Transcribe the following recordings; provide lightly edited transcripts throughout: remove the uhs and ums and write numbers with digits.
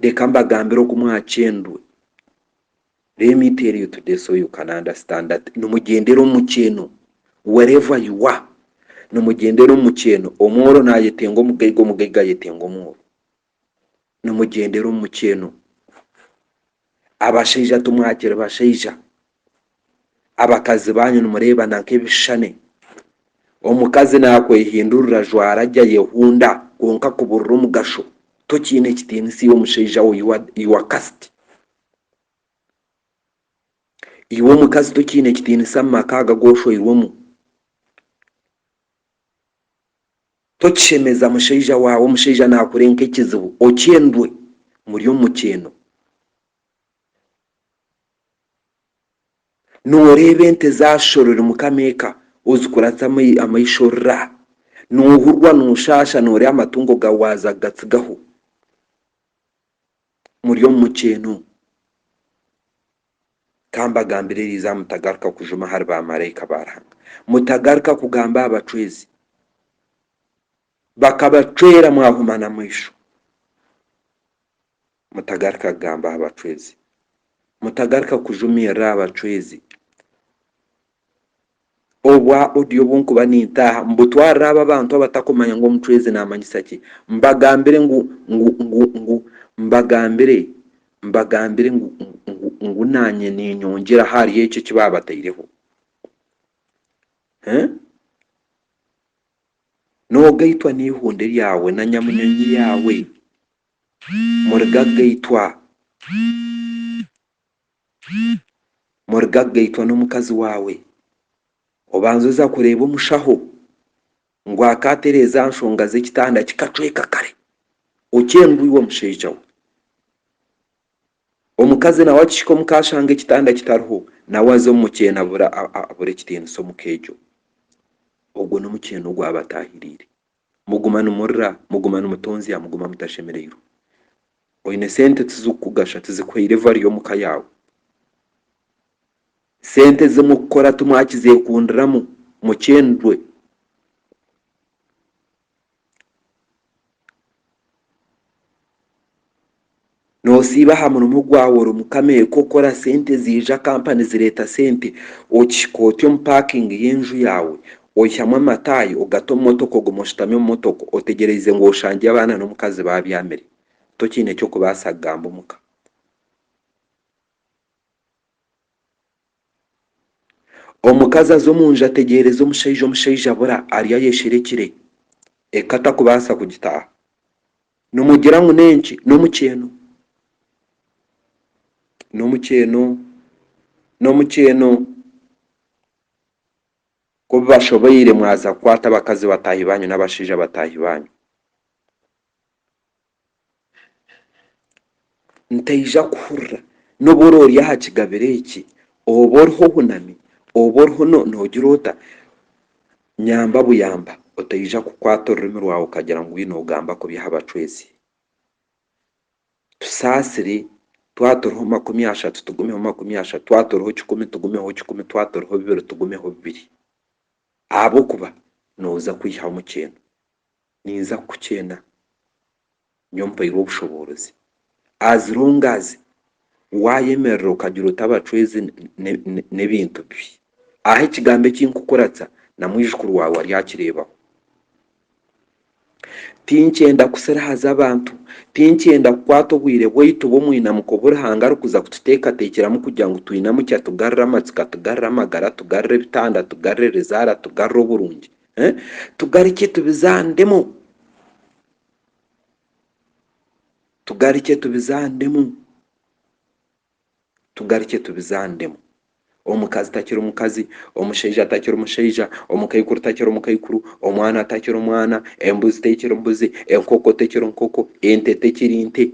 reka mbagambire ko mwacendwe. Let me tell you today so you can understand that numugendero mukeno wherever you are, numugendero mukeno omoro nayetengo mugaiga yetengo omoro, numugendero mukeno. Abashaija tumwakire bashaija, abakazi banyu numurebana nk'ebishane. Omukazi nakwehindurira jwara ajya yehunda konka kuburura omugasho tokiine ekitiinisa omushaija we you are cast. Iwe omukazi tokiine ekitiinisa mu maka aga goshoirwemu, tokishemeza mushaija wawe. Omushaija nakure nk'ekizibu okyendwe muri omukyeno. Nooreba ente zashorera mukameka ozikuratsa amaishorera, nohurwa noshasha nooreba amatungo gawaza gatsigaho muri omukyeno. Kambagambire riza mutagaruka kujuma hari bamarayika barahanga, mutagaruka kugamba abacwezi bakabacwera mwahumana mwisho. Mutagaruka kugamba abacwezi, mutagaruka kujumira abacwezi. Obwa audio bunkuba nintaha mbutwara aba bantu abatakumanya ngo omucwezi namanyisa ki. Mbagambire mbagambire ngu nanye ninyongera hari ecyo kibabataireho. Nogaitwa nihunde ryawe na nyamunyonyi yawe murigagaitwa n'omukazi wawe. Obanza oza kureba omushaho ngo akatereza nshonga z'ekitanda kikacweka kare okyendwiwe omushaija we. Omukazi nawe akishika omukashanga ekitanda kitariho nawe aza omukyeno abura ekitiinisa omukejo. Ogwo n'omukyeno gwabatahirire. Muguma nimurra, muguma nimutonzya, muguma mutashemereirwe. Oine sente tizikugasha, tizikuhaire vari omuka yawe. Sente zimukukora tumwakizekundiramu mukyendwe. Nosiba ha murumu gwawe orumukameko okora sente zija kampani zireta sente okishikotyo mu parking y'enju yawe oihyamu amatayi ogata omumotoka ogumoshitami omumotoka otegereize ngo oshange abaana n'omukazi babyamire tokiine kyokubasa kugamba omuka. Omukazi aza omunju ategereza omushaija abura ariyo ayesherekire ekata kubasa kugitaha numugira ngu nenki n'omukyeno ko bashoboire mwaza kwata abakazi batahi banyu n'abashaija batahi banyu. Ntaija kuhurra noborori aha kigabire eki oba oriho hunami oba oriho nogira ota nyamba buyamba otaija kukwata orurimi rwawe ukagira ngu wine ogamba kubi abacwezi. Tusasire twaturiho 30 tugumeho 30, twaturiho 10 tugumeho 10, twaturiho 2 tugumeho 2. Abo kuba noza kwiha omukyeno niza kukyena nyompairwe obushobozi as long as wayemerera ukagira utabacwezi n'ebintu bibi. Aho ekigambo kinkukuratsa na mwijukuru wawe ari akirebaho. Tinkyenda kuserahaza abantu, tinkyenda kukwata obwire bwaitu bw'omwina mukobura hangari kuza kututeekateekeramu kugira ngu twinamu kyatugarra amatsika, tugarra amagara, tugarra ebitanda, tugarra erizara, tugarra oburungi. Tugarike tubizandemu. Tugarike tubizandemu. Omukazi takiri omukazi, omushaija takiri omushaija, omukaikuru takiri omukaikuru, omwana takiri omwana, embuzi tekiri embuzi, enkoko tekiri enkoko, ente tekiri ente.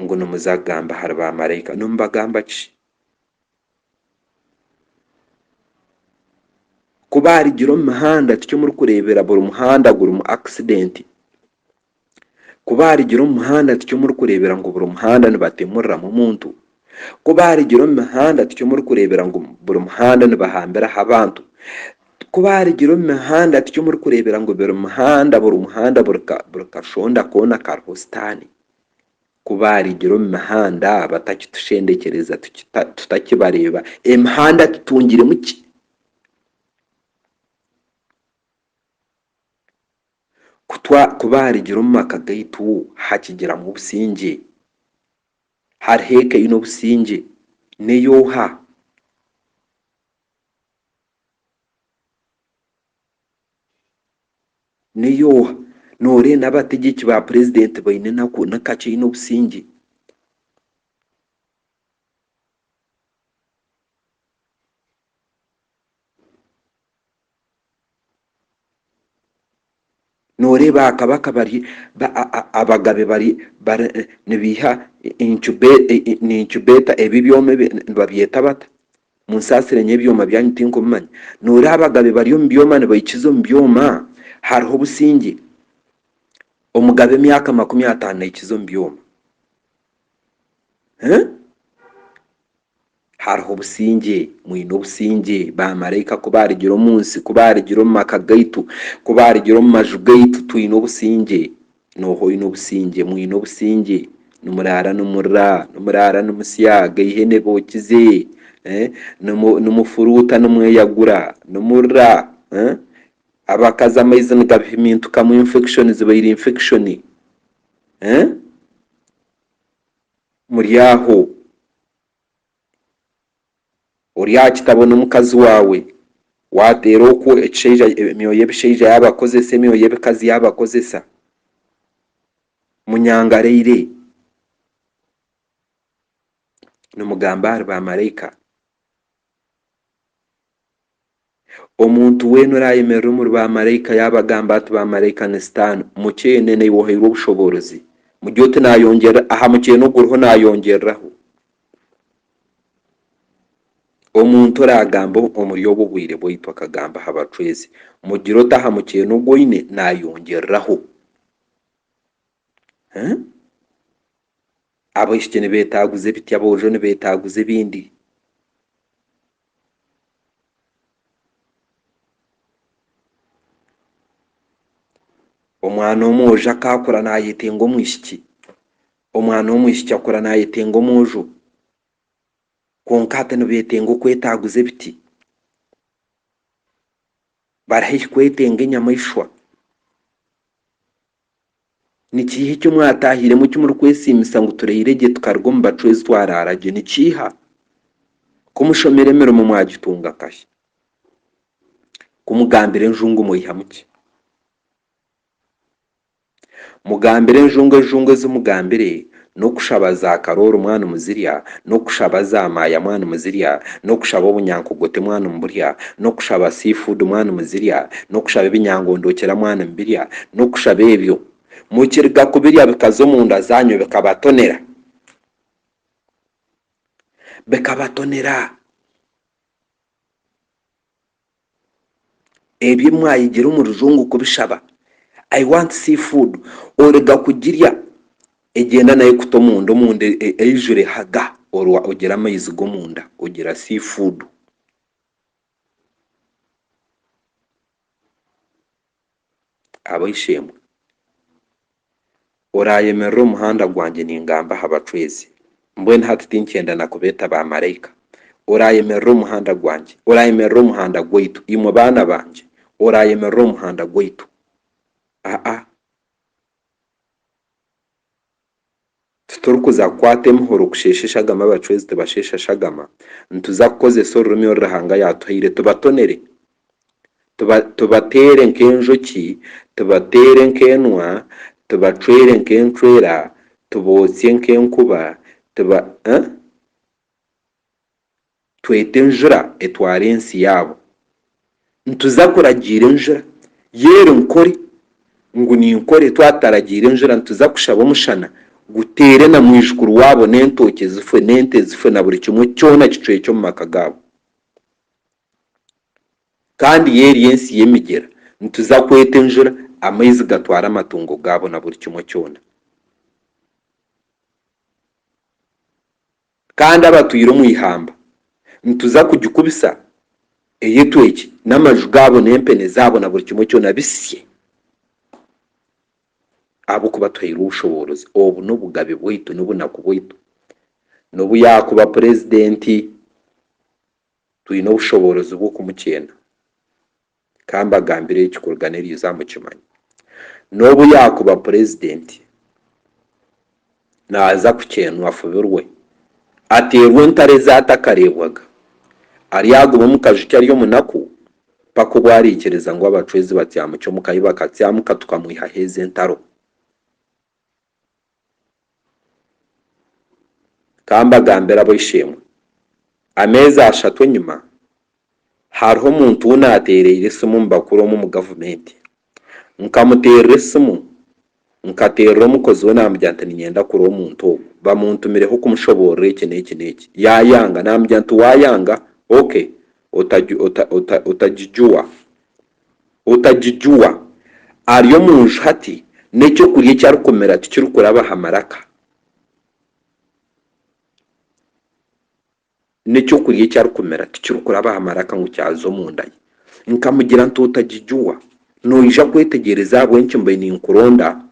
Ngo nomuzagamba hari bamarayika nomubagamba ki? Kuba harigira omu muhanda tikyo muri kureebera buri muhanda guri mu accident. Kuba harigira omu muhanda tikyo muri kureebera ngu buri muhanda nibatemurramu omuntu. Kuba harigira omu muhanda tikyo muri kureebera ngu buri muhanda nibahambiraho abantu. Kuba harigira omu muhanda tikyo muri kureebera ngu buri muhanda buri kashonda koona kariho sitaani. kubarigiro mu mahanda batakitushendekereza tutakibareba emihanda tutungire muki kubarigiro mu maka gaitu hakigira mu businge hariheke ino businge neyoha nore n'abategeki ba president baine nakaki ino businge nore bakabaka bari abagabe bari nibiha incubator ebi byome babyeta bata munsasire nyebyoma byanyitinko mumanya nore abagabe bari yo mbyoma nibayikizo mbyoma hariho businge omugabe emyaka 50 ikizo mbyoma hariho businge mwino businge bamarayika kubarigiro munsi kubarigiro mu maka gaitu kubarigiro mu maju gaitu twino businge noho ino businge mwino businge numurara numusyaga ihene bokize numufuruta numweyagura numurra abakaza amaizi nigabihinduka mu infection zibaire infection muryaho uriya kitabona omukazi wawe watera okwo ekishaija emyoyo y'ebishaija yabakozesa emyoyo y'ebikazi yabakozesa munyangareire nomugamba hari bamarayika omuntu weena orayemerera omuri bamarayika yabagamba ati bamarayika ni sitaani mukyene naiwoheirwe obushoborozi muryote nayongera aha mukyene oguriho nayongereraho omuntu oragamba omuri obo bwire bwaitu akagamba habacwezi mugiro taha mukyene ogwoine nayongereraho abaishiki nibetaguza ebiti aboojo nibetaguza ebindi omwana omwojo akakura nayetenga omwishiki omwana w'omwishiki akura nayetenga omwojo konka ati nibetenga okwetaguza ebiti barahihi kwetenga enyamaishwa nikiha ekyo mwatahiremu kimuri kwesimisa ngu tureire tukaruga omu bacwezi twararagye nikiha kumushomera emirimo mwagitunga kasha kumugambira enjungu mwiha muki mugambire enjungu ezimugambire nokushaba za karoro mwana muzirya nokushaba za maya mwana muzirya nokushaba obunyankogote mwana mburya nokushaba seafood mwana muzirya nokushaba ebinyangondokera mwana mbirya nokushaba ebyo mukiriga kubirya bikazo munda zanyu bikabatonera ebyo mwayigira omu rujungu kubishaba I want seafood orega kugirya egenda nayo kuto munda eyijure haga orwa ogira amaizi go munda ogira seafood abaishemwe orayemerera omuhanda gwange ningamba habacwezi mbwene hati tinkyenda nakubeta bamarayika orayemerera omuhanda gwange orayemerera omuhanda gwaitu imwe baana banje orayemerera omuhanda gwaitu tuturikuza kukwata emihoro kushesheshagama abacwezi tubasheshashagama nituza kukozesa orurimi orurahanga yatuhaire tubatonere tubatere nk'enjoki tubatere nk'enwa tubacwere nk'encwera tubotsye nk'enkuba twete enjura etware ensi yabo nituza kuragira enjura yero nkore ngu ninkore twataragira enjura nituza kushaba omushana gutere na mwijukuru wabo n'entoke zifwe n'ente zifwe na buri kimwe kyona kicwekyo mu maka gabo kandi yeri ensi y'emigera nituza kweta enjura amaizi gatwara amatungo gabo na buri kimwe kyona kandi abatwire mu ihamba nituza kugikubisa eyetweki n'amaju gabo n'empene zabo na buri kimwe kyona bisye abo kuba tuhira ubushobozi obu n'obugabe bwaitu n'obunaku bwaitu n'obu yakuba purezidenti twine obushobozi bw'okumukyenda kandi mbagambire ekikuruganiriza mukimanya n'obu yakuba purezidenti naaza kukyenwa afubirwe ateerwe entare zaatakareebwaga ari aguma omu kaju kyari omunaku paka obu ariikiriza ngu abacwezi batyamukye omu kayi bakatyamuka tukamwihaho ezi entaro kandi mbagambire aboishemwe ameezi 3 enyuma hariho omuntu wu naateereire esimu omu bakuru omu gavumenti nkamuteerera esimu nkateerera omukozi we namugira nti ninyenda kurora omuntu ogu bamuntumireho kumushoborera eki n'eki n'eki yayanga namugira nti wayanga okay otagijuwa ari omunju hati n'ekyokurya ekyarikumira tikirikuraba ha maraka n'ekyokurya ekyarikumira tikirikuraba ha maraka ngu kyaza omunda ye nkamugira nti otagijuwa noija kwetegereza habwenki mbaire ninkuronda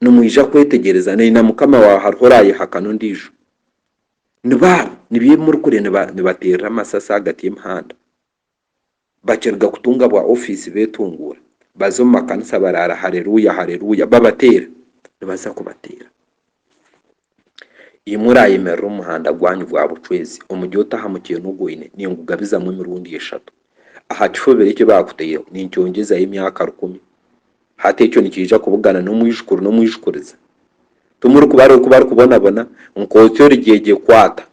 nomwija kwetegereza na mukama wawe hariho orayehakana ondiijo nibaabo nibyo murikure nibateerera amasasi hagati y'emihanda bakiruga kutunga bwa ofisi beetungura baza omu makanisa baraara haleluya haleluya babateera nibaza kubateera imwe orayemerera omuhanda gwanyu gwa bucwezi omugi otaha mukyeno ogwine ningugabizamu emirundi 3 aha kifubire eki bakuteire ninkyongezaho emyaka 10 hati ekyo nikiija kubugana n'omwijukuriza tumuri kubarikubonabona nkotyo origyeje kwata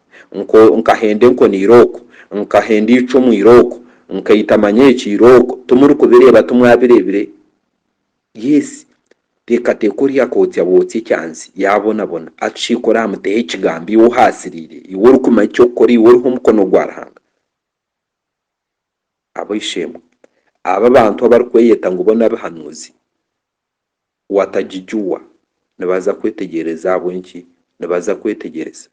nkahenda enkoni iroko nkahenda icumu iroko nkaitamanya eki iroko tumuri kubireeba tumwabirebire yes teekateeka oriya kotya botya ekyanzi yabonabona atushiikora amuteho ekigambo iwe ohasiriire iwe orikumanya ekyokukora iwe oriho omukono gwa Ruhanga aboishemwe aba bantu abarikweyeta ngu bo n'abahanuzi watagijuwa nibaza kwetegereza habwenki nibaza kwetegereza